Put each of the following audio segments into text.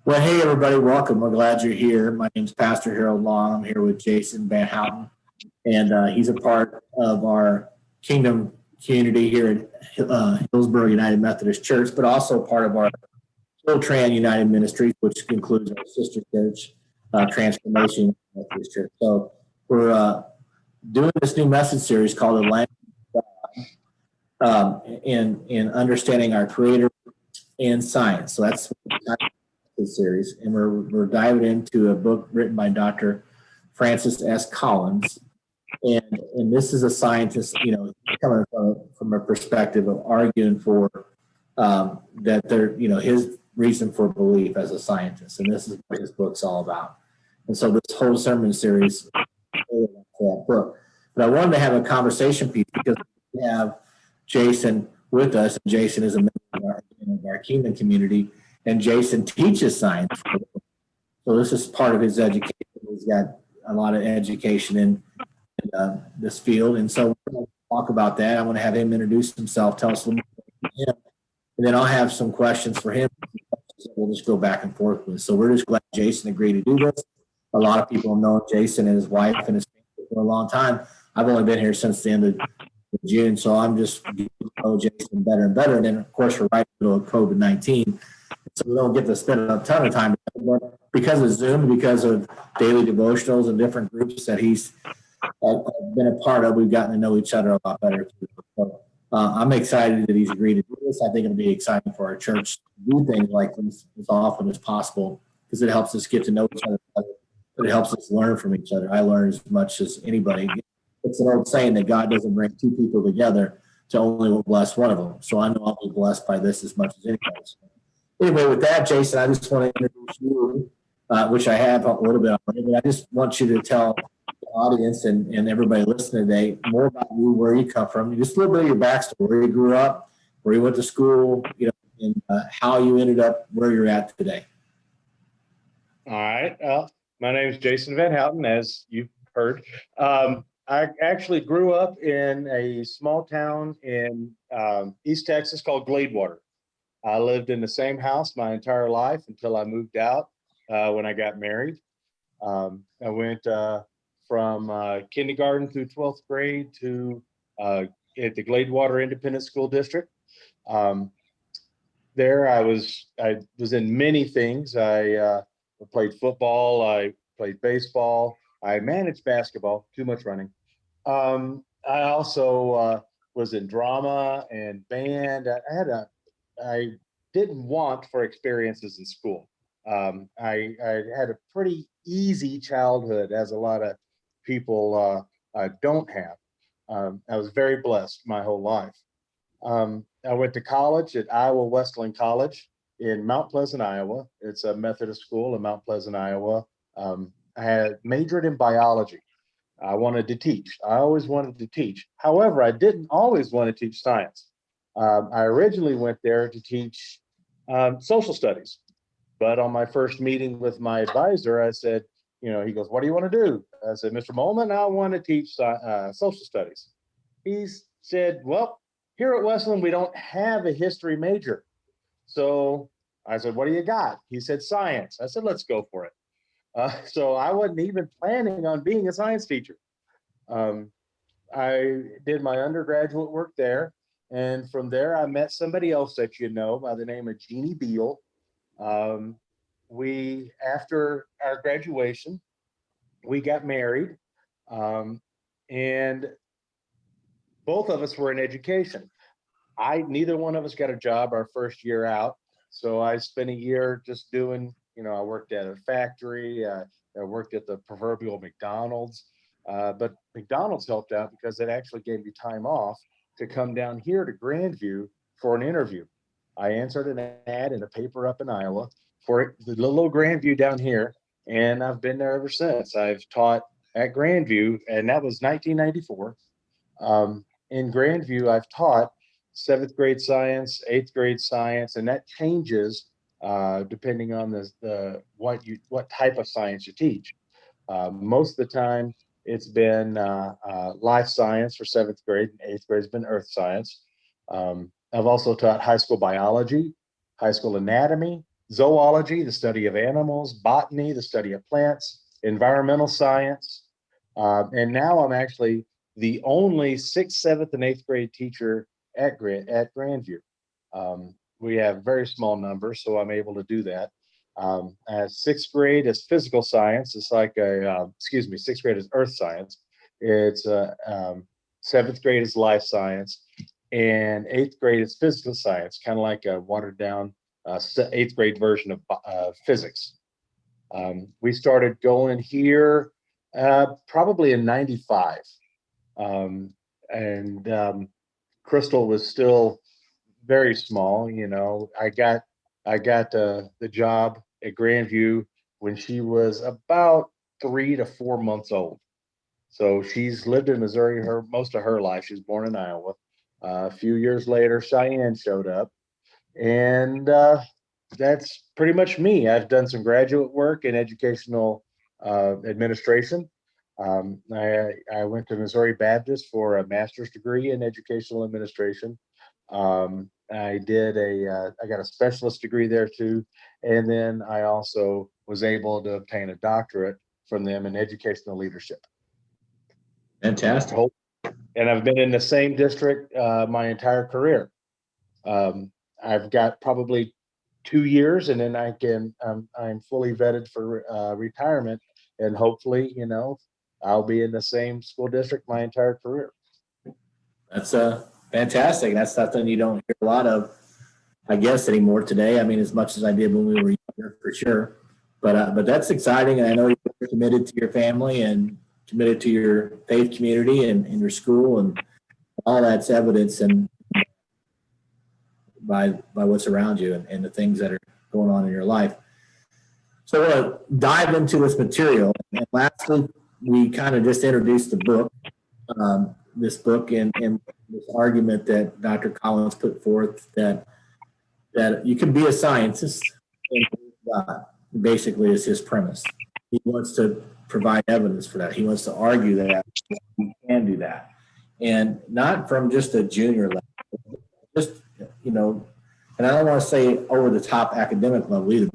Well, hey, everybody, welcome. We're glad you're here. My name's Pastor Harold Long. I'm here with Jason VanHouten, and he's a part of our kingdom community here at Hillsborough United Methodist Church, but also part of our Hill-Tran United Ministries, which includes our sister church, Transformation Methodist Church. So we're doing this new message series called The Language of God, in understanding our Creator and science. So that's the series, and we're diving into a book written by Dr. Francis S. Collins, and this is a scientist, coming from a perspective of arguing for that his reason for belief as a scientist, and this is what his book's all about. And so this whole sermon series is for that book. But I wanted to have a conversation piece because we have Jason with us. Jason is a member of our kingdom community, and Jason teaches science. So this is part of his education. He's got a lot of education in this field. And so we're going to talk about that. I want to have him introduce himself, tell us a little bit about him, and then I'll have some questions for him. We'll just go back and forth with. So we're just glad Jason agreed to do this. A lot of people have known Jason and his wife and his family for a long time. I've only been here since the end of June, so I'm just getting to know Jason better and better. And then, of course, we're right in the middle of COVID-19. So we don't get to spend a ton of time, but because of Zoom, because of daily devotionals and different groups that he's been a part of, we've gotten to know each other a lot better. So I'm excited that he's agreed to do this. I think it'll be exciting for our church to do things like this as often as possible because it helps us get to know each other better. It helps us learn from each other. I learn as much as anybody. It's an old saying that God doesn't bring two people together to only bless one of them. So I know I'll be blessed by this as much as anybody. Anyway, with that, Jason, I just want to introduce you, which I have a little bit already, but I just want you to tell the audience and everybody listening today more about you, where you come from, just a little bit of your backstory, where you grew up, where you went to school, and how you ended up where you're at today. All right. My name is Jason VanHouten, as you've heard. I actually grew up in a small town in East Texas called Gladewater. I lived in the same house my entire life until I moved out when I got married. I went from kindergarten through 12th grade to at the Gladewater Independent School District. There I was in many things. I played football, I played baseball, I managed basketball, too much running. I also was in drama and band. I didn't want for experiences in school. I had a pretty easy childhood, as a lot of people don't have. I was very blessed my whole life. I went to college at Iowa Wesleyan College in Mount Pleasant, Iowa. It's a Methodist school in Mount Pleasant, Iowa. I had majored in biology. I wanted to teach. I always wanted to teach. However, I didn't always want to teach science. I originally went there to teach social studies. But on my first meeting with my advisor, I said, he goes, "What do you want to do?" I said, "Mr. Molman, I want to teach social studies." He said, "Well, here at Wesleyan, we don't have a history major." So I said, "What do you got?" He said, "Science." I said, "Let's go for it." So I wasn't even planning on being a science teacher. I did my undergraduate work there. And from there, I met somebody else that by the name of Jeannie Beal. After our graduation, we got married. And both of us were in education. Neither one of us got a job our first year out. So I spent a year just doing, I worked at a factory. I worked at the proverbial McDonald's. But McDonald's helped out because it actually gave me time off to come down here to Grandview for an interview. I answered an ad in a paper up in Iowa for the little Grandview down here, and I've been there ever since. I've taught at Grandview, and that was 1994. In Grandview, I've taught 7th grade science, 8th grade science, and that changes depending on what type of science you teach. Most of the time, it's been life science for 7th grade, and 8th grade has been earth science. I've also taught high school biology, high school anatomy, zoology, the study of animals, botany, the study of plants, environmental science. And now I'm actually the only sixth, seventh, and eighth grade teacher at Grandview. We have very small numbers, so I'm able to do that. As sixth grade is physical science. It's like sixth grade is earth science. It's seventh grade is life science, and eighth grade is physical science, kind of like a watered down eighth grade version of physics. We started going here probably in '95, and Crystal was still very small. I got the job at Grandview when she was about 3 to 4 months old. So she's lived in Missouri most of her life. She was born in Iowa. A few years later, Cheyenne showed up, and that's pretty much me. I've done some graduate work in educational administration. I went to Missouri Baptist for a master's degree in educational administration. I got a specialist degree there too, and then I also was able to obtain a doctorate from them in educational leadership. Fantastic. And I've been in the same district my entire career. I've got probably 2 years, and then I'm fully vetted for retirement, and hopefully, I'll be in the same school district my entire career. That's fantastic. That's something you don't hear a lot of, I guess, anymore today. I mean, as much as I did when we were younger, for sure. But that's exciting, and I know you're committed to your family and committed to your faith community and your school, and all that's evidence and by what's around you and the things that are going on in your life. So I want to dive into this material. And lastly, we kind of just introduced the book, this book and this argument that Dr. Collins put forth that you can be a scientist and God, basically is his premise. He wants to provide evidence for that. He wants to argue that you can do that. And not from just a junior level, just, and I don't want to say over the top academic level either,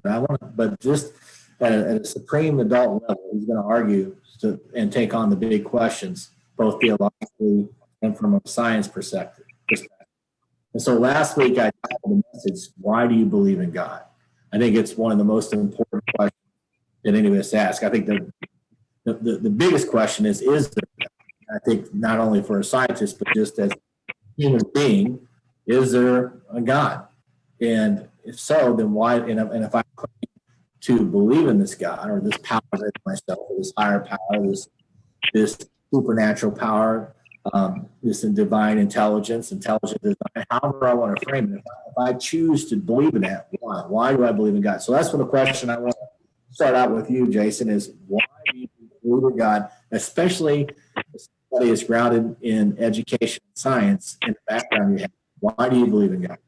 but just at a supreme adult level, he's going to argue and take on the big questions, both theologically and from a science perspective. And so last week I titled the message, "Why do you believe in God?" I think it's one of the most important questions that any of us ask. I think the biggest question is there? I think not only for a scientist, but just as a human being, is there a God? And if so, then why? And if I claim to believe in this God or this power in myself, or this higher power, this supernatural power, this divine intelligence, intelligent design, however I want to frame it, if I choose to believe in that, why? Why do I believe in God? So that's what the question I want to start out with you, Jason, is why do you believe in God, especially if somebody is grounded in education and science in the background you have? Why do you believe in God?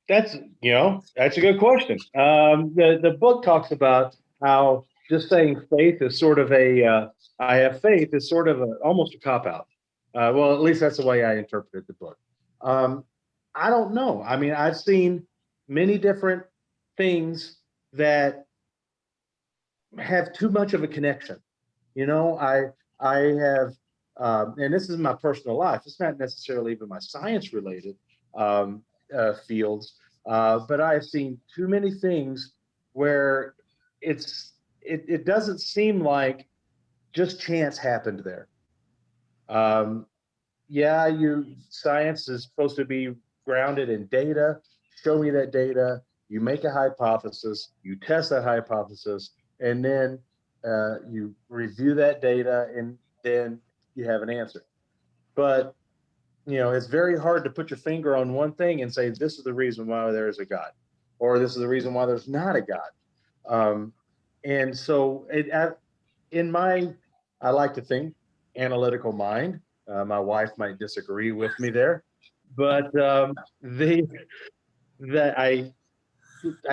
That's a good question. The book talks about how just saying faith is sort of I have faith is sort of almost a cop out. Well, at least that's the way I interpreted the book. I don't know. I mean, I've seen many different things that have too much of a connection. I have, and this is my personal life. It's not necessarily even my science related fields, but I've seen too many things where it doesn't seem like just chance happened there. Science is supposed to be grounded in data. Show me that data. You make a hypothesis, you test that hypothesis, and then you review that data, and then you have an answer. But it's very hard to put your finger on one thing and say, this is the reason why there is a God, or this is the reason why there's not a God. And so I like to think, analytical mind. My wife might disagree with me there, but I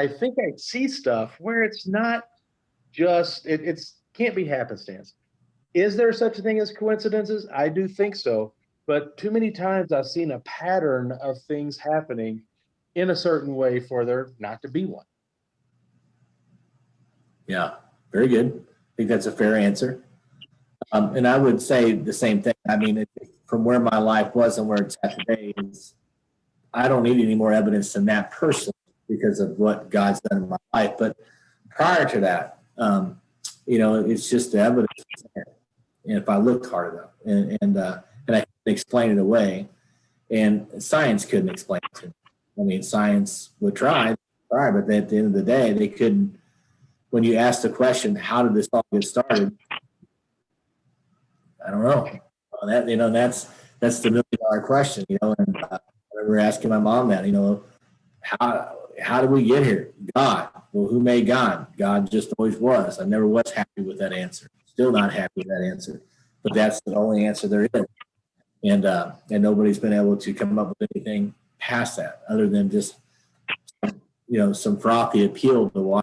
think I see stuff where it's not just, it's can't be happenstance. Is there such a thing as coincidences? I do think so. But too many times I've seen a pattern of things happening in a certain way for there not to be one. Yeah, very good. I think that's a fair answer. And I would say the same thing. I mean, from where my life was and where it's at today, I don't need any more evidence than that personally because of what God's done in my life. But prior to that, it's just the evidence there. And if I looked hard enough and I could explain it away, and science couldn't explain it to me. I mean, science would try, but at the end of the day, they couldn't. When you ask the question, how did this all get started? I don't know. That's the $1 million question, and I remember asking my mom that, how did we get here? God. Well, who made God? God just always was. I never was happy with that answer. Still not happy with that answer. But that's the only answer there is. And nobody's been able to come up with anything past that other than just, some frothy appeal to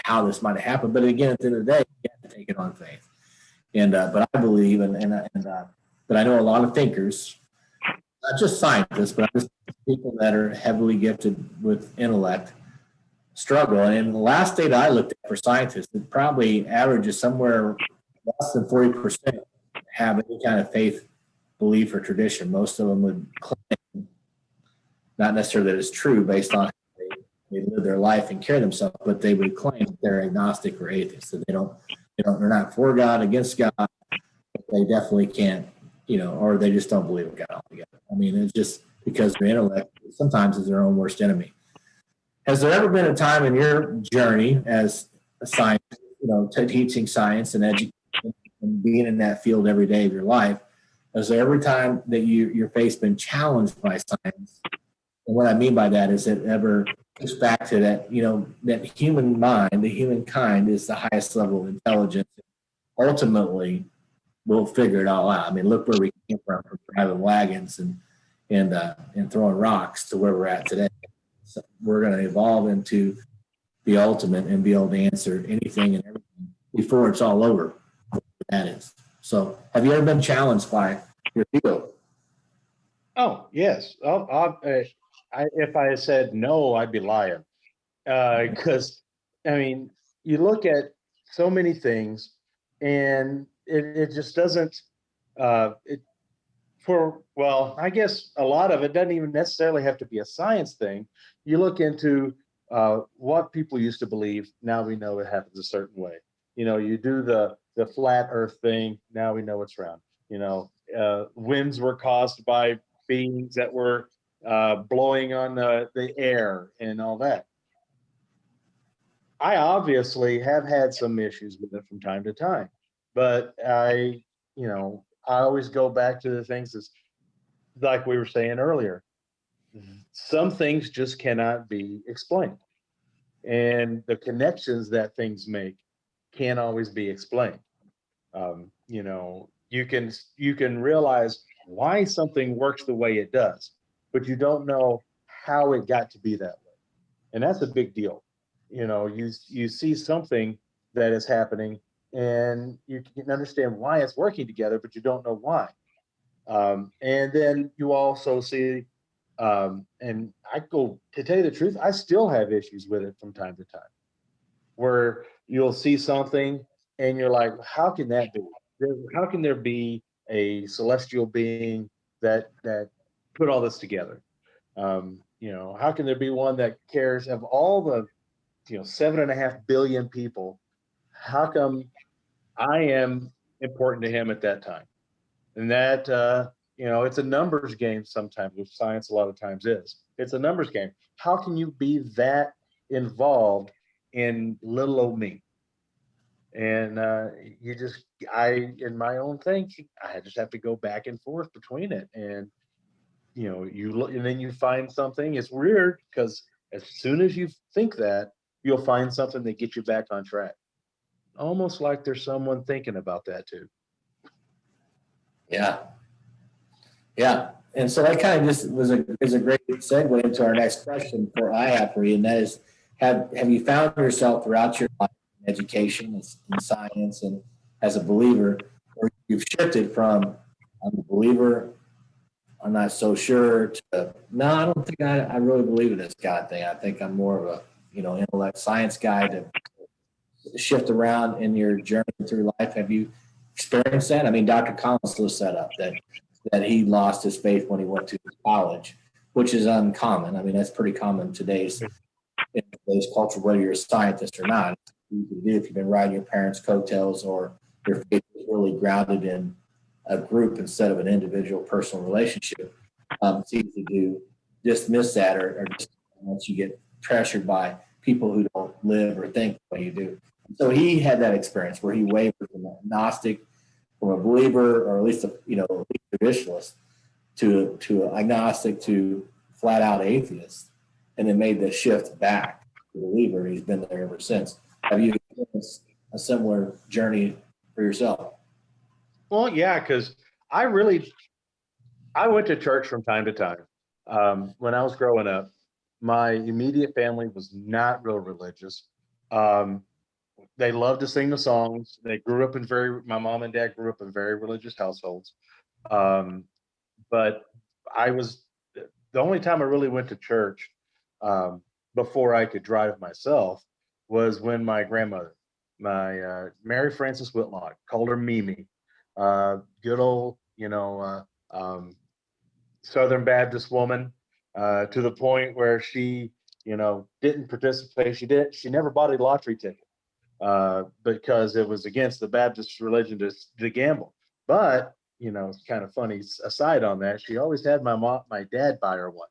how this might have happened. But again, at the end of the day, you have to take it on faith. But I believe, but I know a lot of thinkers, not just scientists, but just people that are heavily gifted with intellect struggle. And in the last data I looked at for scientists, it probably averages somewhere less than 40% have any kind of faith, belief, or tradition. Most of them would claim, not necessarily that it's true based on how they live their life and carry themselves, but they would claim that they're agnostic or atheist, that they're not for God, against God. They definitely can't, or they just don't believe in God altogether. I mean, it's just because their intellect sometimes is their own worst enemy. Has there ever been a time in your journey as a scientist, teaching science and education and being in that field every day of your life, has there every time that your faith's been challenged by science? And what I mean by that is it ever goes back to that, that human mind, the humankind is the highest level of intelligence. Ultimately, we'll figure it all out. I mean, look where we came from driving wagons and throwing rocks to where we're at today. So we're going to evolve into the ultimate and be able to answer anything and everything before it's all over. That is. So, have you ever been challenged by your field? Oh, yes. If I had said no, I'd be lying. Because, you look at so many things and it just doesn't, I guess a lot of it doesn't even necessarily have to be a science thing. You look into what people used to believe. Now we know it happens a certain way. You do the flat earth thing. Now we know it's round. Winds were caused by beings that were blowing on the air and all that. I obviously have had some issues with it from time to time, but I always go back to the things that's like we were saying earlier. Some things just cannot be explained, and the connections that things make can't always be explained. You can realize why something works the way it does, but you don't know how it got to be that way, and that's a big deal. You see something that is happening, and you can understand why it's working together, but you don't know why. And then you also see, and I go to tell you the truth, I still have issues with it from time to time, where you'll see something and you're like, how can that be? How can there be a celestial being that put all this together? How can there be one that cares of all the 7.5 billion people? How come I am important to him at that time? And that it's a numbers game sometimes, which science a lot of times is. It's a numbers game. How can you be that involved in little old me? And in my own thing, I just have to go back and forth between it. And you look, and then you find something. It's weird because as soon as you think that, you'll find something that gets you back on track. Almost like there's someone thinking about that too. Yeah. Yeah. And so that kind of just is a great segue into our next question I have for you, and that is, have you found yourself throughout your life in education and science and as a believer, or you've shifted from I'm a believer I'm not so sure. No, I don't think I really believe in this God thing. I think I'm more of a, intellect science guy to shift around in your journey through life. Have you experienced that? I mean, Dr. Collins lists that up, that he lost his faith when he went to college, which is uncommon. I mean, that's pretty common in today's culture, whether you're a scientist or not. You can do if you've been riding your parents' coattails, or your faith is really grounded in a group instead of an individual personal relationship. It's easy to dismiss that, or just once you get pressured by people who don't live or think the way you do. So he had that experience where he wavered from a Gnostic, from a believer, or at least a traditionalist, to an agnostic, to flat out atheist, and then made the shift back to believer. He's been there ever since. Have you experienced a similar journey for yourself? Well, yeah, because I went to church from time to time. When I was growing up, my immediate family was not real religious. They loved to sing the songs. They grew up my mom and dad grew up in very religious households. But the only time I really went to church before I could drive myself was when my grandmother, Mary Frances Whitlock, called her Mimi, good old, Southern Baptist woman, to the point where she, didn't participate. She never bought a lottery ticket because it was against the Baptist religion to gamble. But, it's kind of funny aside on that. She always had my dad buy her one.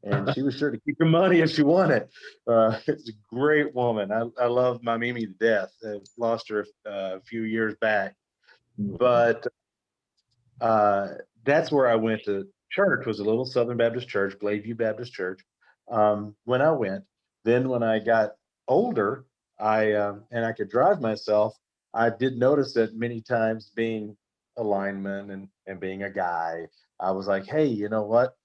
And she was sure to keep her money if she won it. It's a great woman. I love my Mimi to death. I lost her a few years back. But that's where I went to church, was a little Southern Baptist church, Gladeview Baptist Church. When I went, then when I got older, and I could drive myself, I did notice that many times, being a lineman and being a guy, I was like, hey, you know what?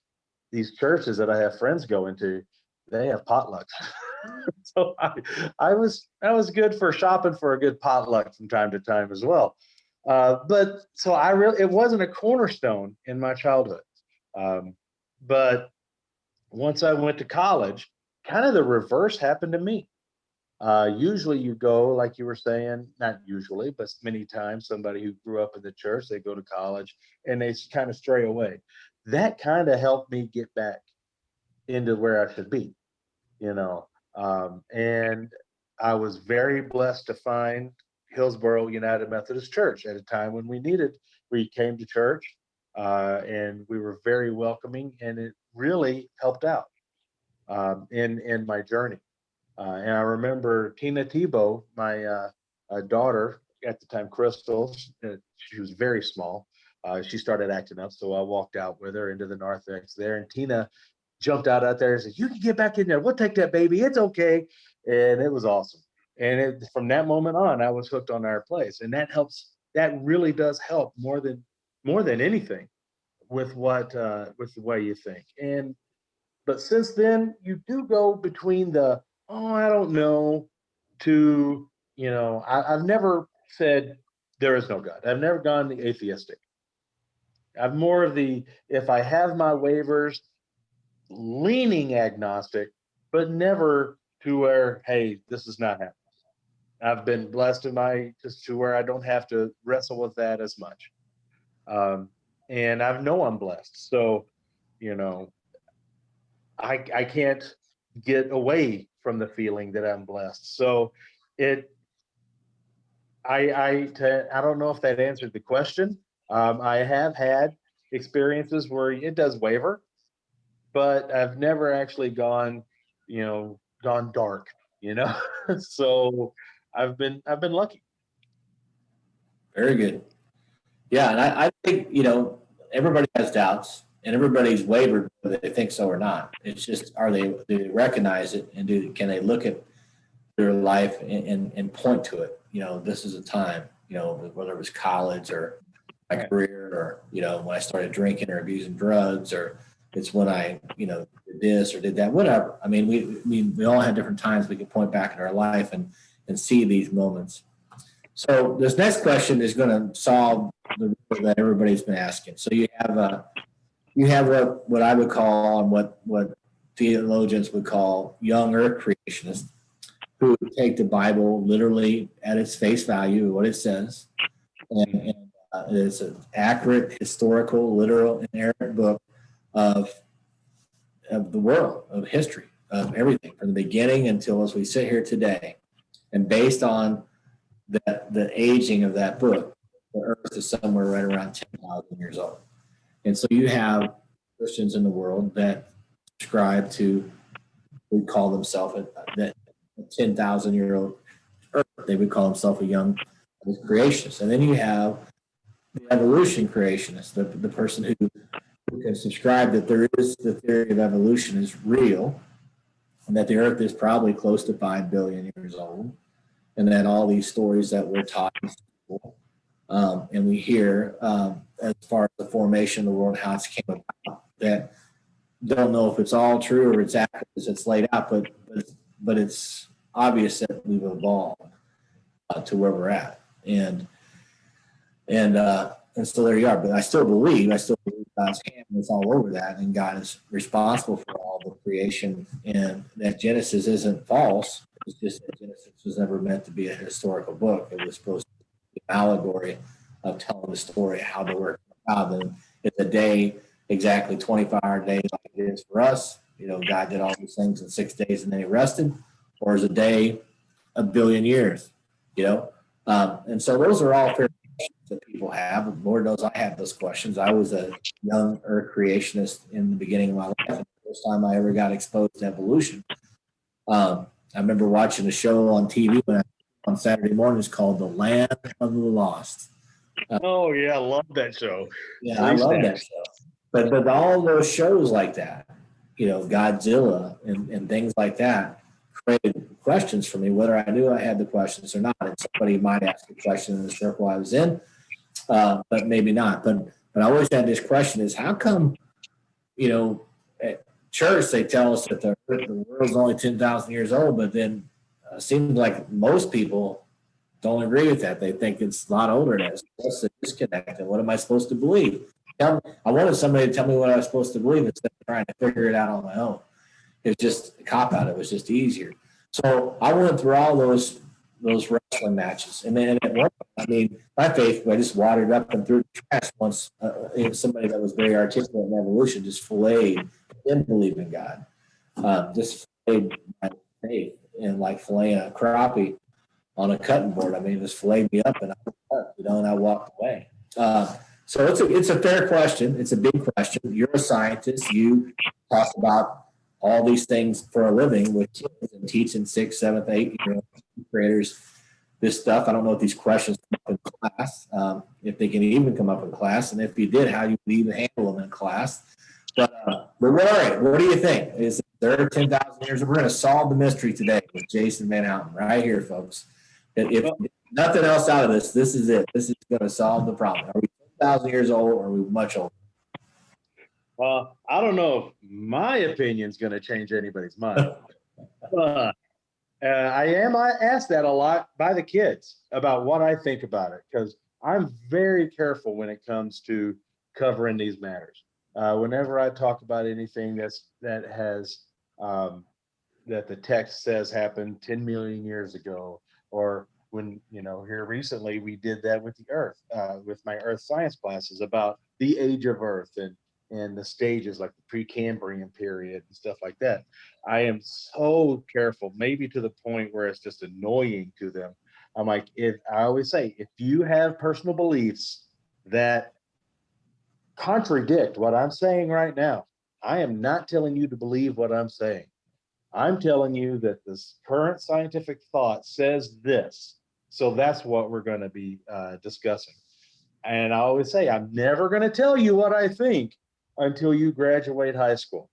These churches that I have friends going to, they have potlucks. So I was good for shopping for a good potluck from time to time as well. But so it wasn't a cornerstone in my childhood. But once I went to college, kind of the reverse happened to me. Usually you go, like you were saying, not usually, but many times, somebody who grew up in the church, they go to college and they kind of stray away. That kind of helped me get back into where I should be, and I was very blessed to find Hillsborough United Methodist Church at a time when we came to church, and we were very welcoming, and it really helped out in my journey. And I remember Tina Tebow, my daughter at the time, Crystal, she was very small. She started acting up, so I walked out with her into the narthex there, and Tina jumped out there and said, "You can get back in there. We'll take that baby. It's okay." And it was awesome. And from that moment on, I was hooked on our place, and that helps. That really does help more than anything with with the way you think. But since then, you do go between I don't know, to, I've never said there is no God. I've never gone the atheistic. I'm more of if I have my waivers, leaning agnostic, but never to where, hey, this is not happening. I've been blessed just to where I don't have to wrestle with that as much. And I know I'm blessed. So, I can't get away from the feeling that I'm blessed. So I don't know if that answered the question. I have had experiences where it does waver, but I've never actually gone dark, So I've been lucky. Very good. Yeah, and I think, everybody has doubts, and everybody's wavered whether they think so or not. It's just, do they recognize it, and can they look at their life and point to it? This is a time, whether it was college or my career, or, when I started drinking or abusing drugs, or it's when I, did this or did that, whatever. I mean, we all have different times we can point back in our life and see these moments. So this next question is going to solve the riddle that everybody's been asking. So you have you have what I would call, and what theologians would call young earth creationists, who would take the Bible literally at its face value, what it says, and it's an accurate, historical, literal, inerrant book of the world, of history, of everything from the beginning until as we sit here today. And based on the aging of that book, the earth is somewhere right around 10,000 years old. And so you have Christians in the world that subscribe to, would call themselves a 10,000-year-old earth. They would call themselves a young creationist. And then you have the evolution creationist, the person who can subscribe that there is the theory of evolution is real, and that the earth is probably close to 5 billion years old, and that all these stories that we're taught in school, and we hear as far as the formation of the world, how it came about, that don't know if it's all true or it's accurate as it's laid out, but it's obvious that we've evolved to where we're at, and so there you are. But I still believe God's hand is all over that, and God is responsible for all the creation, and that Genesis isn't false. It's just that Genesis was never meant to be a historical book. It was supposed to be an allegory of telling the story of how the work of God. And it's a day, exactly 24-hour day like it is for us. God did all these things in 6 days and then he rested, or is a day a billion years? And so those are all fair questions that people have. Lord knows I have those questions. I was a young earth creationist in the beginning of my life. And the first time I ever got exposed to evolution, I remember watching a show on TV on Saturday mornings called The Land of the Lost. Oh yeah, I love that show. Yeah, I love that show. But all those shows like that, Godzilla and things like that, created questions for me, whether I knew I had the questions or not. And somebody might ask a question in the circle I was in, but maybe not. But I always had this question: is how come, at church they tell us that the world's only 10,000 years old, but then it seems like most people don't agree with that. They think it's a lot older than that. So what's the disconnect? And what am I supposed to believe? I wanted somebody to tell me what I was supposed to believe instead of trying to figure it out on my own. It's just a cop out. It was just easier. So I went through all those wrestling matches, and then at one point, my faith, I just watered up and threw the trash once. Somebody that was very articulate in evolution just filleted, didn't believe in God, just filleted my faith, and like filleting a crappie on a cutting board. Just filleted me up, and I walked away. So it's a fair question. It's a big question. You're a scientist. You talk about all these things for a living with kids and teaching 6th, 7th, 8th graders this stuff. I don't know if these questions come up in class, if they can even come up in class, and if you did, how you would even handle them in class. But what do you think? Is there 10,000 years? We're going to solve the mystery today with Jason VanHouten right here, folks. If nothing else out of this is it. This is going to solve the problem. Are we 10,000 years old, or are we much older? I don't know if my opinion is going to change anybody's mind. But I am asked that a lot by the kids about what I think about it, because I'm very careful when it comes to covering these matters. Whenever I talk about anything that the text says happened 10 million years ago, or when, here recently we did that with the Earth, with my Earth science classes about the age of Earth and the stages like the Precambrian period and stuff like that. I am so careful, maybe to the point where it's just annoying to them. I'm like, I always say, if you have personal beliefs that contradict what I'm saying right now, I am not telling you to believe what I'm saying. I'm telling you that this current scientific thought says this. So that's what we're going to be discussing. And I always say, I'm never going to tell you what I think until you graduate high school.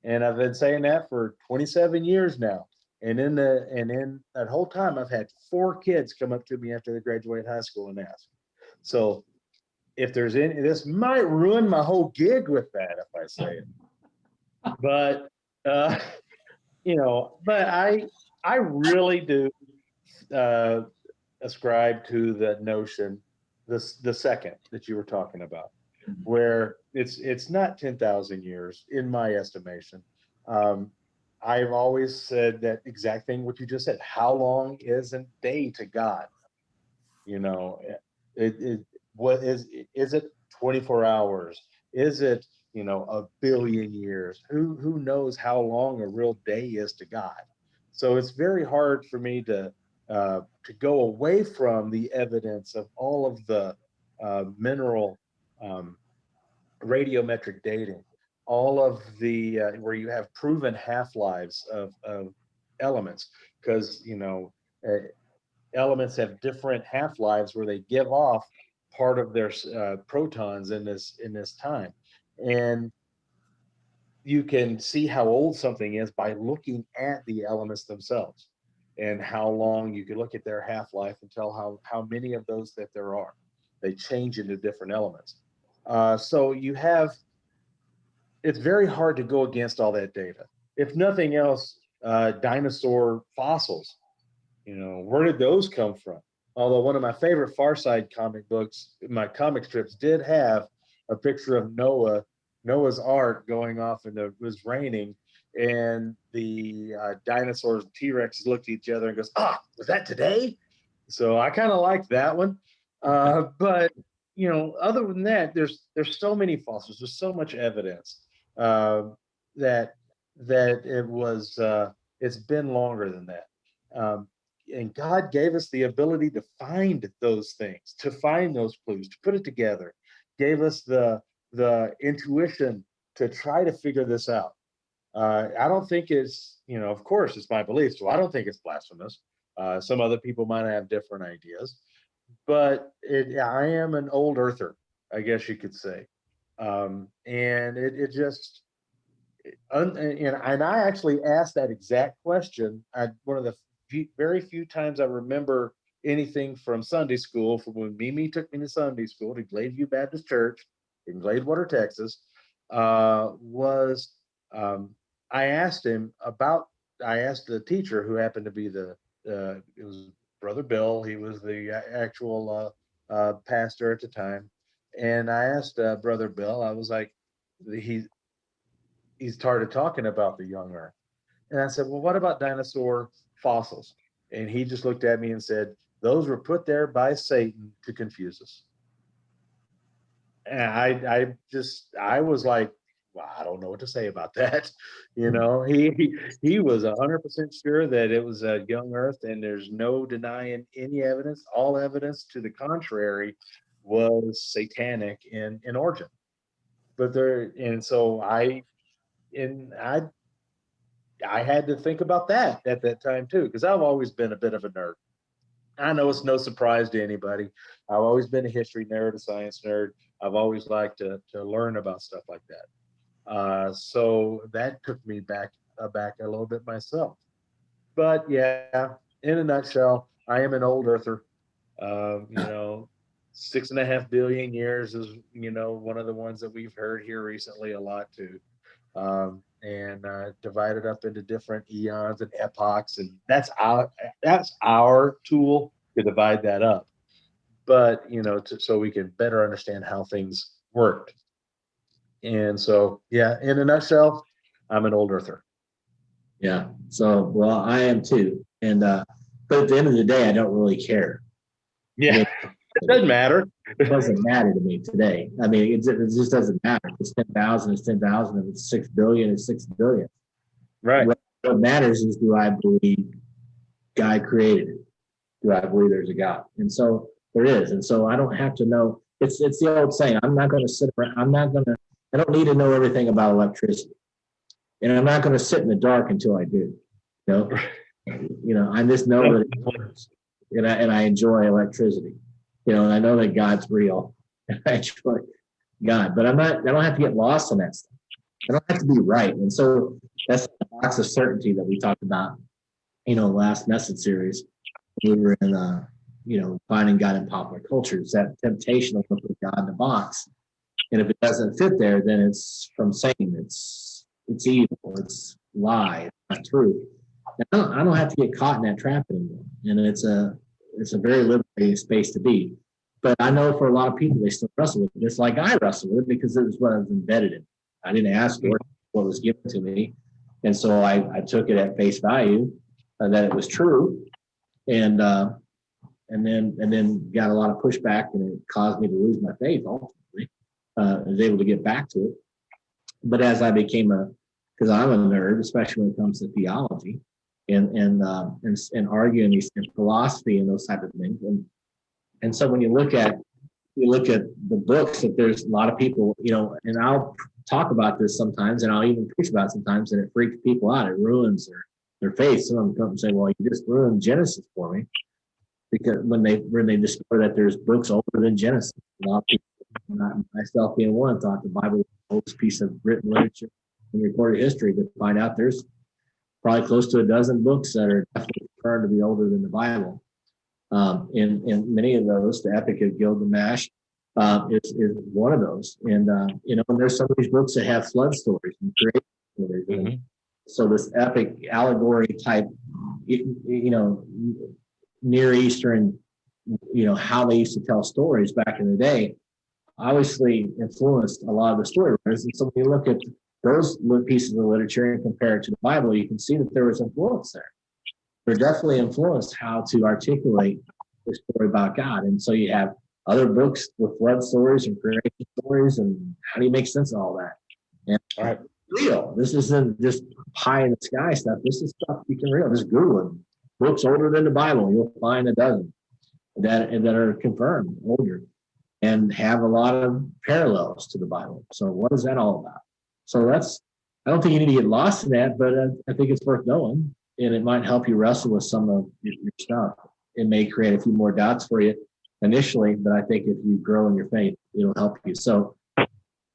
And I've been saying that for 27 years now. And in that whole time, I've had 4 kids come up to me after they graduate high school and ask. So if there's this might ruin my whole gig with that if I say it. But but I really do ascribe to the notion, the second that you were talking about, where it's not 10,000 years in my estimation. Um, I've always said that exact thing what you just said. How long is a day to God? You know, it what is it 24 hours? Is it, a billion years? Who knows how long a real day is to God? So it's very hard for me to go away from the evidence of all of the mineral um, radiometric dating, all of the where you have proven half-lives of elements, because uh, elements have different half-lives where they give off part of their protons in this time, and you can see how old something is by looking at the elements themselves, and how long you can look at their half-life and tell how many of those that there are. They change into different elements. So you have it's very hard to go against all that data. If nothing else, dinosaur fossils, where did those come from? Although one of my favorite Far Side comic books, my comic strips did have a picture of Noah's Ark going off, and it was raining, and the dinosaurs, T-Rexes looked at each other and goes, "Ah, was that today?" So I kind of like that one. But other than that, there's so many fossils, there's so much evidence uh, that it's been longer than that. Um, and God gave us the ability to find those things, to find those clues, to put it together. Gave us the intuition to try to figure this out. I don't think it's, of course, it's my belief, so I don't think it's blasphemous. Some other people might have different ideas, but I am an old earther, I guess you could say. And it just and I actually asked that exact question at one of the very few times I remember anything from Sunday school, from when Mimi took me to Sunday school to Gladeview Baptist Church in Gladewater, Texas. Was I asked him about? I asked the teacher, who happened to be it was Brother Bill. He was the actual pastor at the time, and I asked Brother Bill. I was like, he he started talking about the young earth. And I said, "Well, what about dinosaur fossils?" And he just looked at me and said, "Those were put there by Satan to confuse us." And I was like, "Well, I don't know what to say about that." He was 100% sure that it was a young earth, and there's no denying any evidence. All evidence to the contrary was satanic in origin. But there, and so and I had to think about that at that time too, because I've always been a bit of a nerd. I know it's no surprise to anybody. I've always been a history nerd, a science nerd. I've always liked to learn about stuff like that. So that took me back a little bit myself. But yeah, in a nutshell, I am an old earther. Um, you know, 6.5 billion years is one of the ones that we've heard here recently a lot too, and divided up into different eons and epochs, and that's our tool to divide that up. But so we can better understand how things worked. And so, yeah, in a nutshell, I'm an old earther. Yeah. So, well, I am too. And, but at the end of the day, I don't really care. Yeah, I mean, it doesn't matter. it doesn't matter to me today. I mean, it just doesn't matter. If it's 10,000, it's 10,000. If it's 6 billion, it's 6 billion. Right. What matters is, do I believe God created it? Do I believe there's a God? And so there is. And so I don't have to know. It's the old saying. I'm not going to sit around. I don't need to know everything about electricity. And I'm not going to sit in the dark until I do. You know, I just know that it works, and I enjoy electricity. And I know that God's real, and I enjoy God. But I'm not. I don't have to get lost in that stuff. I don't have to be right. And so that's the box of certainty that we talked about. Last message series, we were in finding God in popular culture. It's that temptation to put God in a box, and if it doesn't fit there, then it's from Satan. It's evil. It's lie. It's not true. I don't have to get caught in that trap anymore, and it's a very liberating space to be. But I know for a lot of people, they still wrestle with it. Just like I wrestle with it because it was what I was embedded in. I didn't ask for it, what was given to me. And so I took it at face value that it was true. And then got a lot of pushback, and it caused me to lose my faith ultimately. I was able to get back to it. But as I became because I'm a nerd, especially when it comes to theology and arguing these and philosophy and those type of things. And so when you look at the books, that there's a lot of people, and I'll talk about this sometimes, and I'll even preach about it sometimes, and it freaks people out. It ruins their faith. Some of them come and say, "Well, you just ruined Genesis for me," because when they discover that there's books older than Genesis, a lot of people, myself being one, thought the Bible was the oldest piece of written literature in recorded history. To find out there's probably close to a dozen books that are definitely confirmed to be older than the Bible. And many of those, the Epic of Gilgamesh is one of those. And and there's some of these books that have flood stories and creation stories. Mm-hmm. So this epic allegory type, Near Eastern, how they used to tell stories back in the day, obviously influenced a lot of the story writers. And so when you look at those pieces of literature and compare it to the Bible, you can see that there was influence there. They're definitely influenced how to articulate the story about God. And so you have other books with flood stories and creation stories, and how do you make sense of all that? And all right, real. This isn't just pie in the sky stuff. This is stuff you can real. Just Google it. Books older than the Bible, you'll find a dozen that are confirmed older and have a lot of parallels to the Bible. So what is that all about? So I don't think you need to get lost in that, but I think it's worth knowing, and it might help you wrestle with some of your stuff. It may create a few more doubts for you initially, but I think if you grow in your faith, it'll help you. So if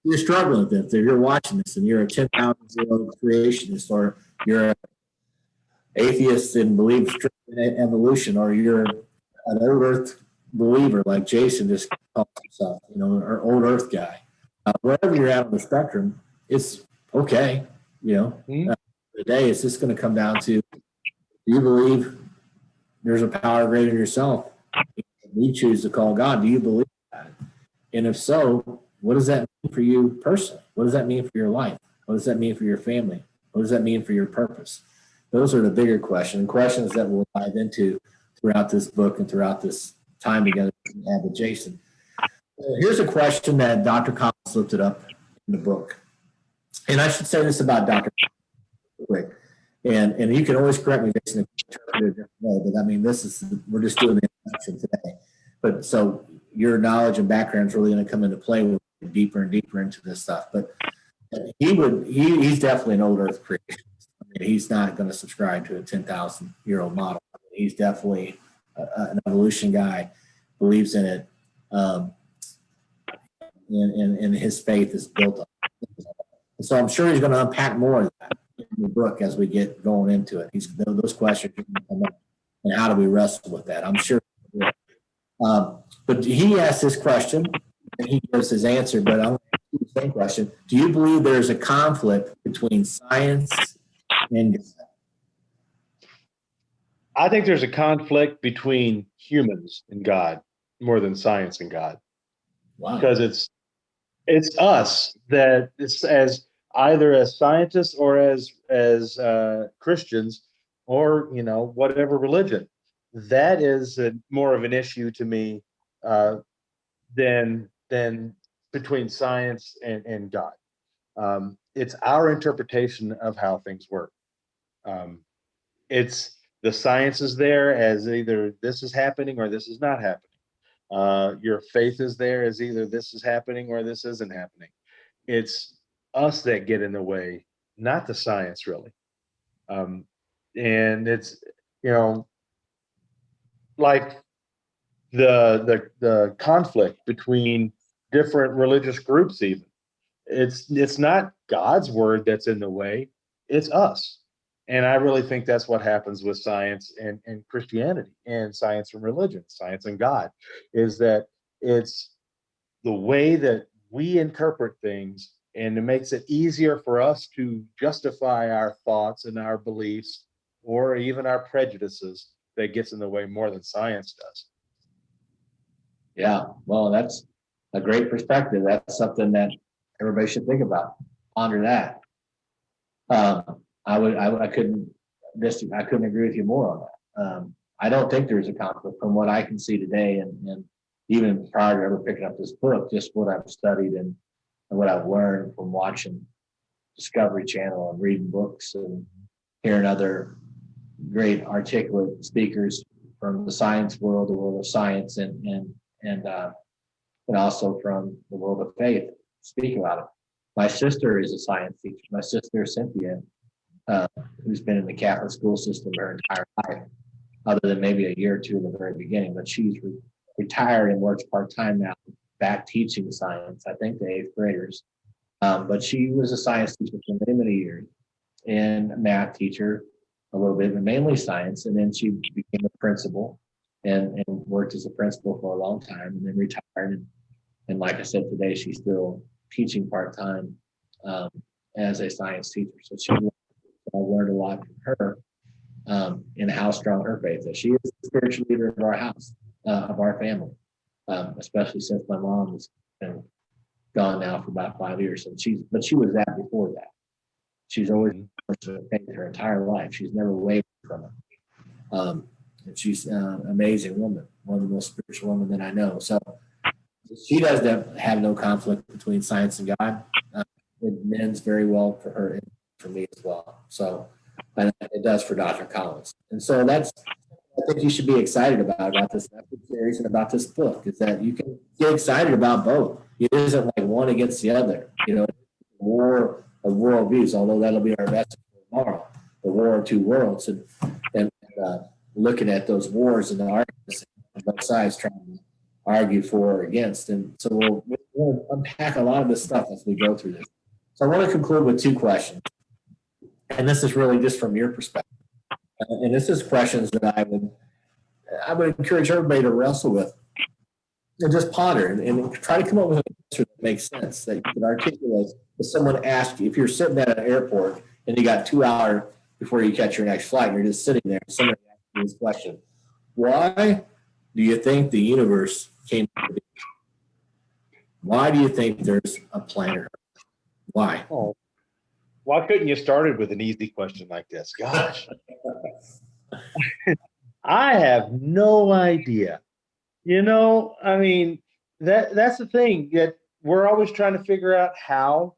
you're struggling with this, if you're watching this and you're a 10,000-year-old creationist, or you're an atheist and believe in evolution, or you're an old earth believer like Jason just calls himself, or old earth guy, wherever you're at on the spectrum, it's okay. Today it's just going to come down to, do you believe there's a power greater than yourself? We choose to call God. Do you believe that? And if so, what does that mean for you personally? What does that mean for your life? What does that mean for your family? What does that mean for your purpose? Those are the bigger questions that we'll dive into throughout this book and throughout this time together we have with Jason. Here's a question that Dr. Collins looked it up in the book. And I should say this about Dr. Collins quick. And you can always correct me, Jason, if you interpret it a different way, but I mean, we're just doing the introduction today. But so your knowledge and background is really going to come into play with deeper and deeper into this stuff. But he's definitely an old earth creationist. I mean, he's not going to subscribe to a 10,000-year-old model. I mean, he's definitely an evolution guy, believes in it, and his faith is built on it. So I'm sure he's going to unpack more of that in the book as we get going into it. Those questions are going to come up, and how do we wrestle with that? I'm sure. But he asked this question, and he gives his answer, but I'm going to ask you the same question. Do you believe there's a conflict between science and God? I think there's a conflict between humans and God more than science and God. Wow. Because it's us that it's as either as scientists or as Christians, or whatever religion, that is more of an issue to me than between science and God. It's our interpretation of how things work. It's the science is there as either this is happening or this is not happening. Your faith is there as either this is happening or this isn't happening. It's us that get in the way, not the science, really. And it's, like the conflict between different religious groups, even. It's not God's word that's in the way, it's us. And I really think that's what happens with science and Christianity, and science and religion, science and God, is that it's the way that we interpret things, and it makes it easier for us to justify our thoughts and our beliefs, or even our prejudices, that gets in the way more than science does. Yeah, well, that's a great perspective. That's something that everybody should think about. Ponder that. I couldn't I couldn't agree with you more on that. I don't think there's a conflict from what I can see today, and even prior to ever picking up this book, just what I've studied and what I've learned from watching Discovery Channel and reading books and hearing other great articulate speakers from the science world, the world of science, and also from the world of faith speak about it. My sister is a science teacher. My sister Cynthia, uh, who's been in the Catholic school system her entire life, other than maybe a year or two in the very beginning. But she's retired and works part time now, back teaching science. I think to eighth graders. But she was a science teacher for many, many years and a math teacher a little bit, but mainly science. And then she became a principal and worked as a principal for a long time and then retired. And like I said, today she's still teaching part time um, as a science teacher. So I learned a lot from her in how strong her faith is. She is the spiritual leader of our house, of our family, especially since my mom has been gone now for about 5 years. And but she was that before that. She's always faith her entire life. She's never wavered from it. And she's an amazing woman, one of the most spiritual women that I know. So she does have no conflict between science and God. It mends very well for her and for me as well. So, and it does for Dr. Collins. And so I think you should be excited about this series and about this book is that you can get excited about both. It isn't like one against the other, war of worldviews, although that'll be our message for tomorrow, the war of two worlds and looking at those wars and the arguments on both sides trying to argue for or against. And so we'll unpack a lot of this stuff as we go through this. So I want to conclude with two questions. And this is really just from your perspective. And this is questions that I would encourage everybody to wrestle with and just ponder and try to come up with an answer that makes sense, that you can articulate. If someone asks you, if you're sitting at an airport and you got 2 hours before you catch your next flight, and you're just sitting there, and somebody asks you this question: why do you think the universe came to be? Why do you think there's a planet Earth? Why? Oh, why couldn't you started with an easy question like this? Gosh, I have no idea. I mean, that's the thing that we're always trying to figure out how,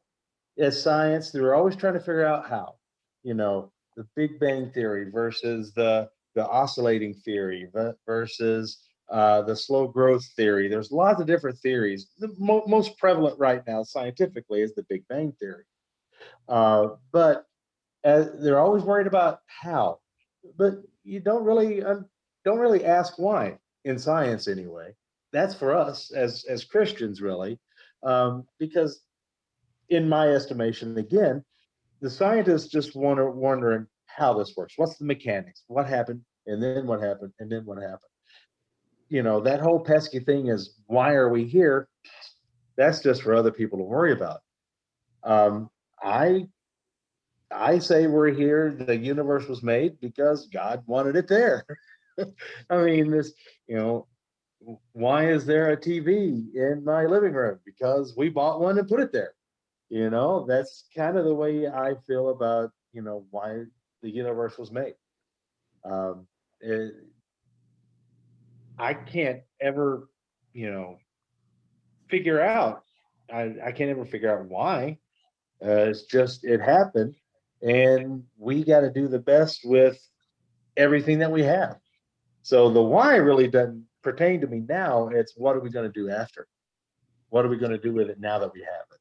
as science, we're always trying to figure out how, the Big Bang theory versus the oscillating theory versus the slow growth theory. There's lots of different theories. The most prevalent right now scientifically is the Big Bang theory. But they're always worried about how, but you don't really ask why in science anyway. That's for us as Christians, really, because in my estimation, again, the scientists just wondering how this works. What's the mechanics? What happened, and then what happened, and then what happened? That whole pesky thing is why are we here? That's just for other people to worry about. I I say we're here. The universe was made because God wanted it there. I mean, why is there a TV in my living room? Because we bought one and put it there. That's kind of the way I feel about, why the universe was made. Um, it, I can't ever, you know, figure out. I can't ever figure out why. It's just it happened, and we got to do the best with everything that we have. So the why really doesn't pertain to me now. It's what are we going to do after? What are we going to do with it now that we have it?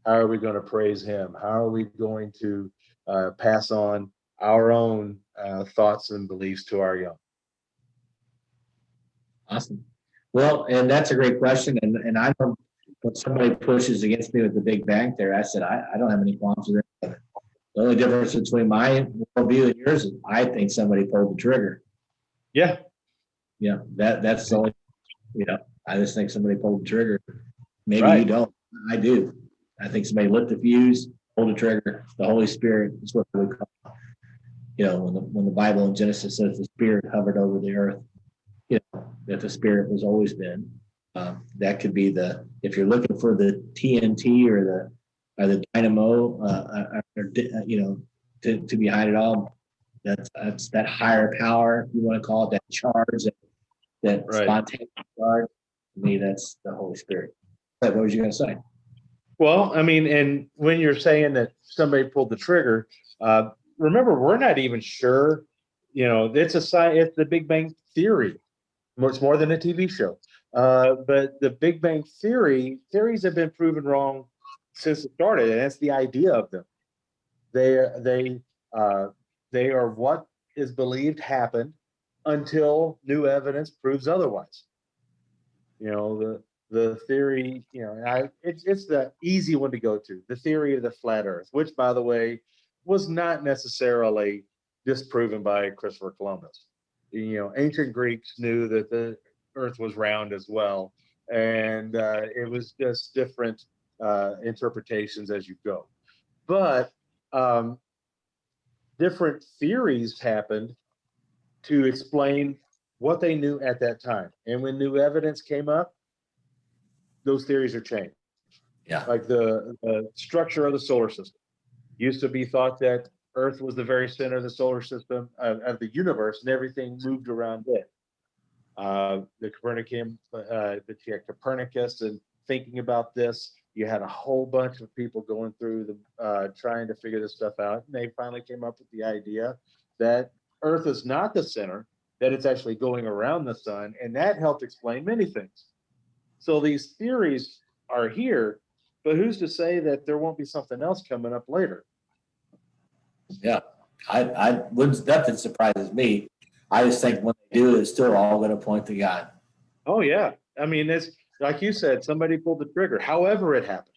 How are we going to praise Him? How are we going to pass on our own thoughts and beliefs to our young? Awesome. Well, and that's a great question. And I don't, when somebody pushes against me with the Big Bang Theory, I said, I don't have any qualms with it. The only difference between my worldview and yours is I think somebody pulled the trigger. Yeah. Yeah, that's the only, I just think somebody pulled the trigger. Maybe Right. You don't. I do. I think somebody lit the fuse, pulled the trigger. The Holy Spirit is what we call, when the Bible in Genesis says the Spirit hovered over the earth. that the spirit was always been. That could be if you're looking for the TNT or the dynamo, to behind it all, that's that higher power, if you want to call it, that charge, that Right. spontaneous charge. To me, that's the Holy Spirit. What was you going to say? Well, I mean, and when you're saying that somebody pulled the trigger, remember, we're not even sure. It's it's the Big Bang Theory. It's more than a TV show. But the Big Bang theories have been proven wrong since it started, and that's the idea of them. They they are what is believed happened until new evidence proves otherwise. The theory, it's the easy one to go to, the theory of the flat Earth, which, by the way, was not necessarily disproven by Christopher Columbus. Ancient Greeks knew that the Earth was round as well, and it was just different interpretations as you go. But different theories happened to explain what they knew at that time, and when new evidence came up, those theories are changed. Yeah. Like the structure of the solar system used to be thought that Earth was the very center of the solar system of the universe, and everything moved around it. The Copernicus, and thinking about this, you had a whole bunch of people going through trying to figure this stuff out, and they finally came up with the idea that Earth is not the center, that it's actually going around the sun, and that helped explain many things. So these theories are here, but who's to say that there won't be something else coming up later? Yeah, I wouldn't. Nothing surprises me. I just think when they do, it's still all going to point to God. Oh yeah, I mean, it's like you said, somebody pulled the trigger. However it happened,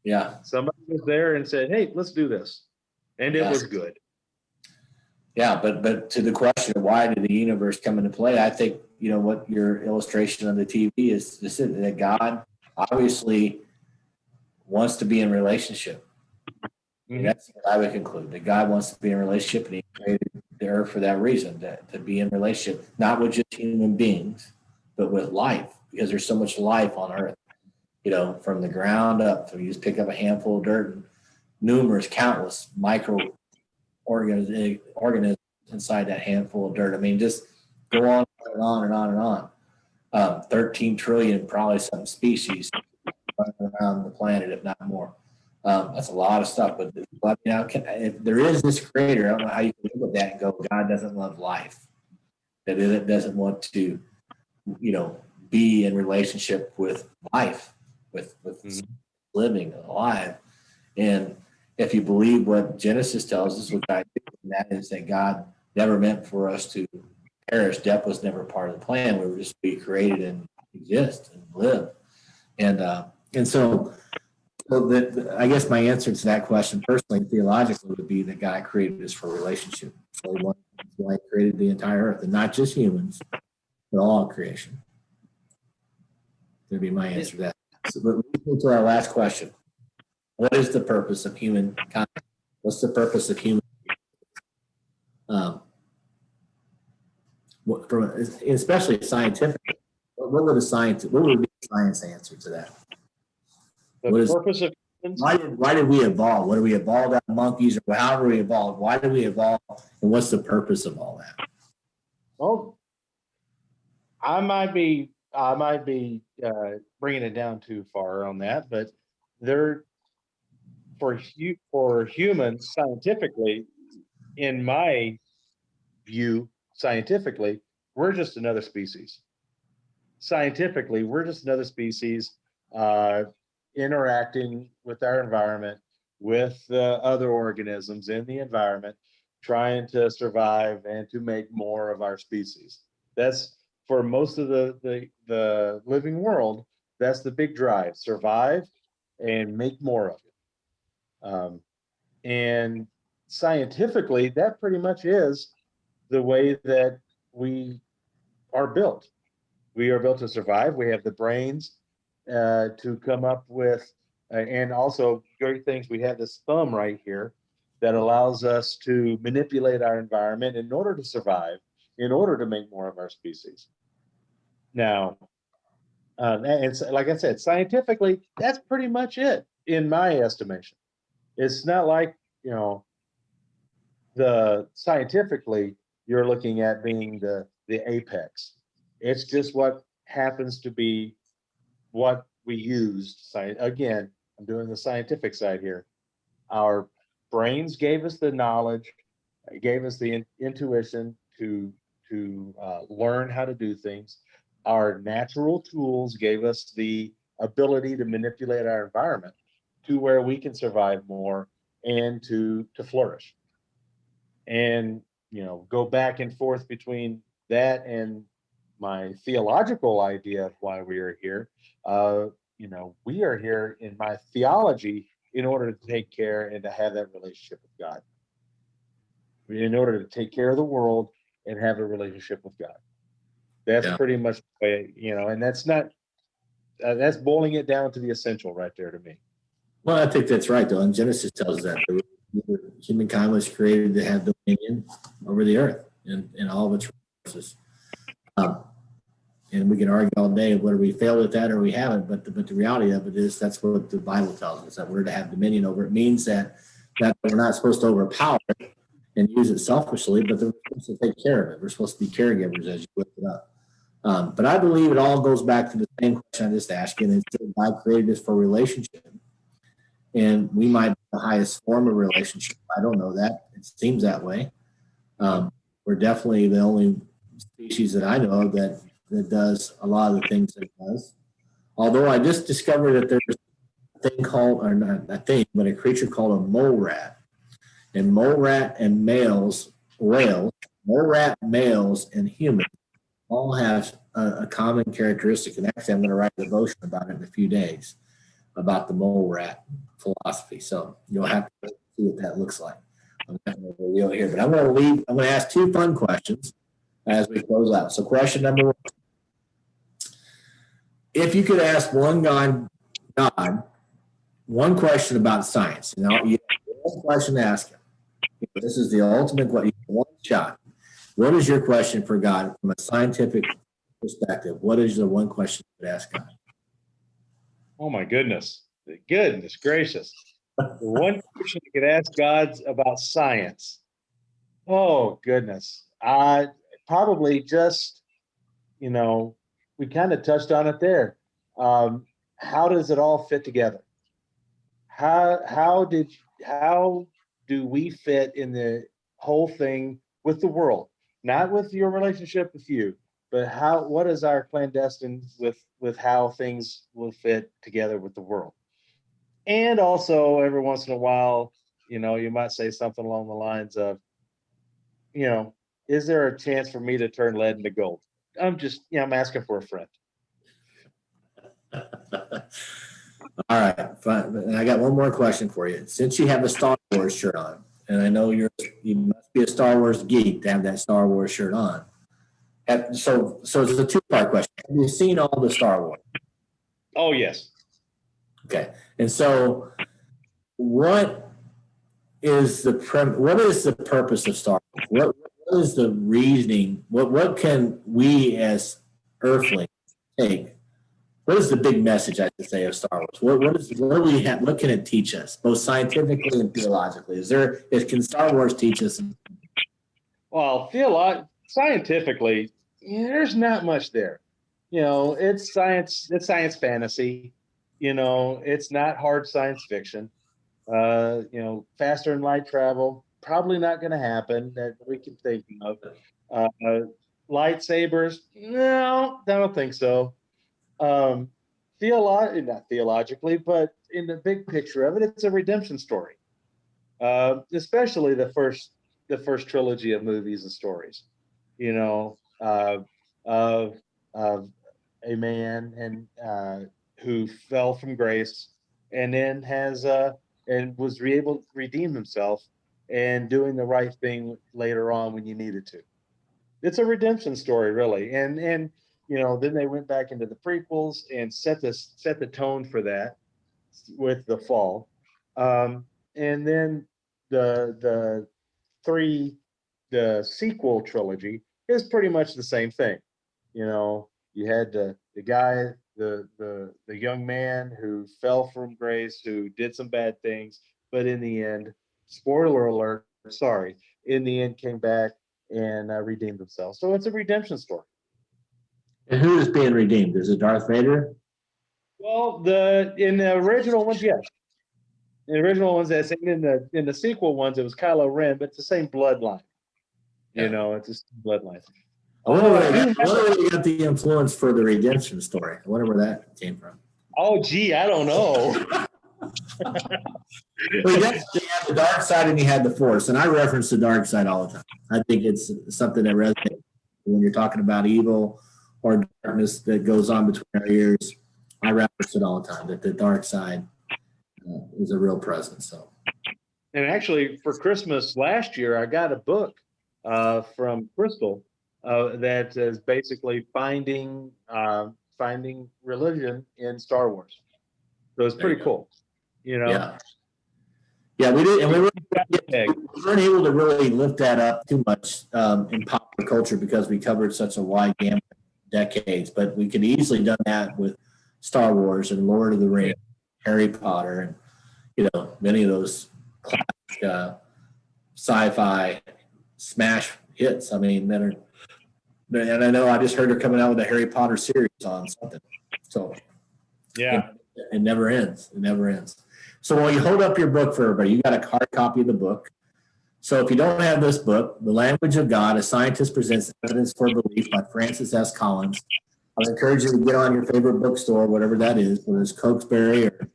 Yeah, somebody was there and said, "Hey, let's do this," and it was good. Yeah, but to the question of why did the universe come into play, I think what your illustration on the TV is that God obviously wants to be in relationship. Mm-hmm. That's what I would conclude, that God wants to be in relationship, and He created the earth for that reason, to be in relationship, not with just human beings, but with life, because there's so much life on earth. From the ground up. So you just pick up a handful of dirt, and numerous, countless organisms inside that handful of dirt. I mean, just go on and on and on and on. 13 trillion, probably some species running around the planet, if not more. That's a lot of stuff. But if there is this creator, I don't know how you can look at that and go, God doesn't love life. That it doesn't want to, be in relationship with life, with living alive. And if you believe what Genesis tells us, which I do, and that is that God never meant for us to perish. Death was never part of the plan. We were just to be created and exist and live. And so I guess my answer to that question, personally, theologically, would be that God created us for a relationship. So He created the entire earth, and not just humans, but all creation. That would be my answer to that. So, but moving to our last question. What is the purpose of humankind? What's the purpose of human? Especially scientific. What would be the science answer to that? The purpose of humans? Why did we evolve? What did we evolve out of monkeys, or however we evolved? Why did we evolve, and what's the purpose of all that? Well, I might be bringing it down too far on that, but for humans, scientifically, in my view, scientifically, we're just another species. Scientifically, we're just another species interacting with our environment, with other organisms in the environment, trying to survive and to make more of our species. That's, for most of the living world, that's the big drive: survive and make more of it. And scientifically, that pretty much is the way that we are built. We are built to survive. We have the brains to come up with, and also great things. We have this thumb right here that allows us to manipulate our environment in order to survive, in order to make more of our species. Now, and so, like I said, scientifically, that's pretty much it in my estimation. It's not like, you know, the scientifically you're looking at being the apex. It's just what happens to be what we used. Again, I'm doing the scientific side here. Our brains gave us the knowledge, gave us the intuition to learn how to do things. Our natural tools gave us the ability to manipulate our environment to where we can survive more and to flourish. And go back and forth between that and my theological idea of why we are here. uh, we are here in my theology in order to take care and to have that relationship with God, in order to take care of the world and have a relationship with God. That's Yeah. pretty much the way, and that's not that's boiling it down to the essential right there to me. Well, I think that's right, though. And Genesis tells us that humankind was created to have dominion over the earth and all of its resources. Um, and we can argue all day whether we failed at that or we haven't, but the reality of it is that's what the Bible tells us, that we're to have dominion over. It means that we're not supposed to overpower it and use it selfishly, but we're supposed to take care of it. We're supposed to be caregivers as you lift it up. But I believe it all goes back to the same question I just asked you, and it's that God created us for relationship. And we might be the highest form of relationship. I don't know that. It seems that way. We're definitely the only species that I know of that does a lot of the things that it does. Although I just discovered that there's a thing called, or not a thing, but a creature called a mole rat. And mole rat and mole rat males and humans all have a common characteristic. And actually, I'm going to write a devotion about it in a few days, about the mole rat philosophy. So you'll have to see what that looks like. I'm not going to reveal it here, but I'm going to ask two fun questions as we close out. So question number one: if you could ask God one question about science, you have one question to ask him. This is the ultimate question. One shot. What is your question for God from a scientific perspective? What is the one question you would ask God? Oh my goodness. Goodness gracious. The one question you could ask God about science. Oh goodness. Probably just, we kind of touched on it there. How does it all fit together? How do we fit in the whole thing with the world? Not with your relationship with you, but what is our clandestine with how things will fit together with the world? And also every once in a while, you might say something along the lines of, you know, is there a chance for me to turn lead into gold? I'm asking for a friend. All right, fine. And I got one more question for you. Since you have a Star Wars shirt on, and I know you must be a Star Wars geek to have that Star Wars shirt on. So it's a two-part question. Have you seen all the Star Wars? Oh yes. Okay. And so what is the purpose of Star Wars? What is the reasoning? What can we as earthlings take? What is the big message, I should say, of Star Wars? What can it teach us, both scientifically and theologically? Can Star Wars teach us? Well, scientifically, there's not much there. It's science. It's science fantasy. It's not hard science fiction. Faster than light travel, probably not going to happen that we can think of. Uh, Lightsabers, no, I don't think so. Um, Not theologically, but in the big picture of it, it's a redemption story. Especially the first trilogy of movies and stories. You know, uh, of of a man who fell from grace and then was able to redeem himself and doing the right thing later on when you needed to. It's a redemption story, really. And then they went back into the prequels and set the tone for that with the fall. And then the three the sequel trilogy is pretty much the same thing. You know, You had the guy, the young man who fell from grace, who did some bad things, but in the end, spoiler alert, sorry, in the end came back and redeemed themselves. So it's a redemption story. And who is being redeemed? Is it Darth Vader? Well, in the original ones, yes. In the original ones, that's in the sequel ones, it was Kylo Ren, but it's the same bloodline. You know, it's a bloodline. I wonder where they got the influence for the redemption story. I wonder where that came from. Oh, gee, I don't know. Well, you had the dark side and you had the force, and I reference the dark side all the time. I think it's something that resonates when you're talking about evil or darkness that goes on between our ears. I reference it all the time, that the dark side is a real presence. So, and actually, for Christmas last year, I got a book from Crystal that is basically finding religion in Star Wars. So it's pretty cool, you know. Yeah, we did, and we weren't able to really lift that up too much in popular culture because we covered such a wide gamut of decades. But we could easily done that with Star Wars and Lord of the Rings, Harry Potter, and many of those classic sci-fi smash hits. I mean, and I know I just heard they're coming out with a Harry Potter series on something. So it never ends. It never ends. So while you hold up your book for everybody, you got a hard copy of the book. So if you don't have this book, The Language of God, A Scientist Presents Evidence for Belief by Francis S. Collins, I would encourage you to get on your favorite bookstore, whatever that is, whether it's Cokesbury or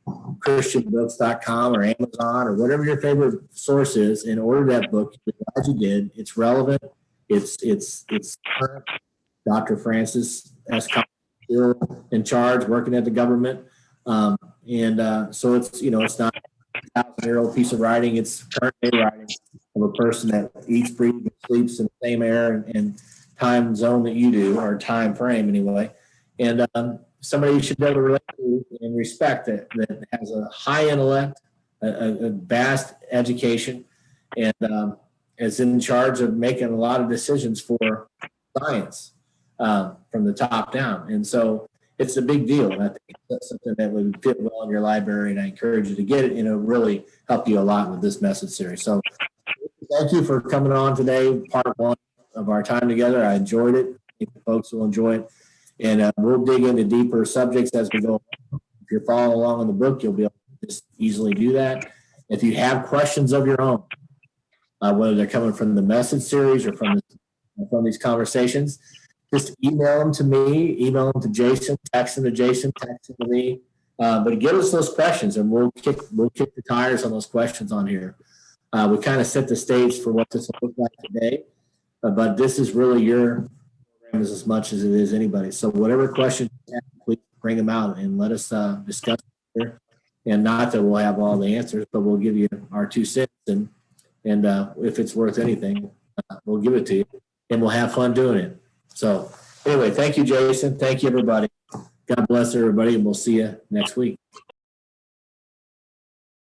ChristianBooks.com or Amazon or whatever your favorite source is, and order that book. You're glad you did. It's relevant. It's current. Dr. Francis S. Collins still in charge, working at the government. So it's not a 1,000-year-old piece of writing. It's current day writing of a person that eats, breathes, and sleeps in the same air and time zone that you do, or time frame anyway. And somebody you should be able to relate to and respect that has a high intellect, a vast education, and is in charge of making a lot of decisions for science from the top down. And so it's a big deal, and I think that's something that would fit well in your library, and I encourage you to get it, and it'll really help you a lot with this message series. So thank you for coming on today, part one of our time together. I enjoyed it. I think the folks will enjoy it, and we'll dig into deeper subjects as we go. If you're following along in the book, you'll be able to just easily do that. If you have questions of your own, whether they're coming from the message series or from these conversations, just email them to me, email them to Jason, text them to Jason, text them to me. But give us those questions, and we'll kick the tires on those questions on here. We kind of set the stage for what this will look like today, but this is really your program as much as it is anybody. So whatever questions you have, please bring them out and let us discuss it here. And not that we'll have all the answers, but we'll give you our 2 cents, and if it's worth anything, we'll give it to you, and we'll have fun doing it. So anyway, thank you, Jason. Thank you, everybody. God bless everybody, and we'll see you next week.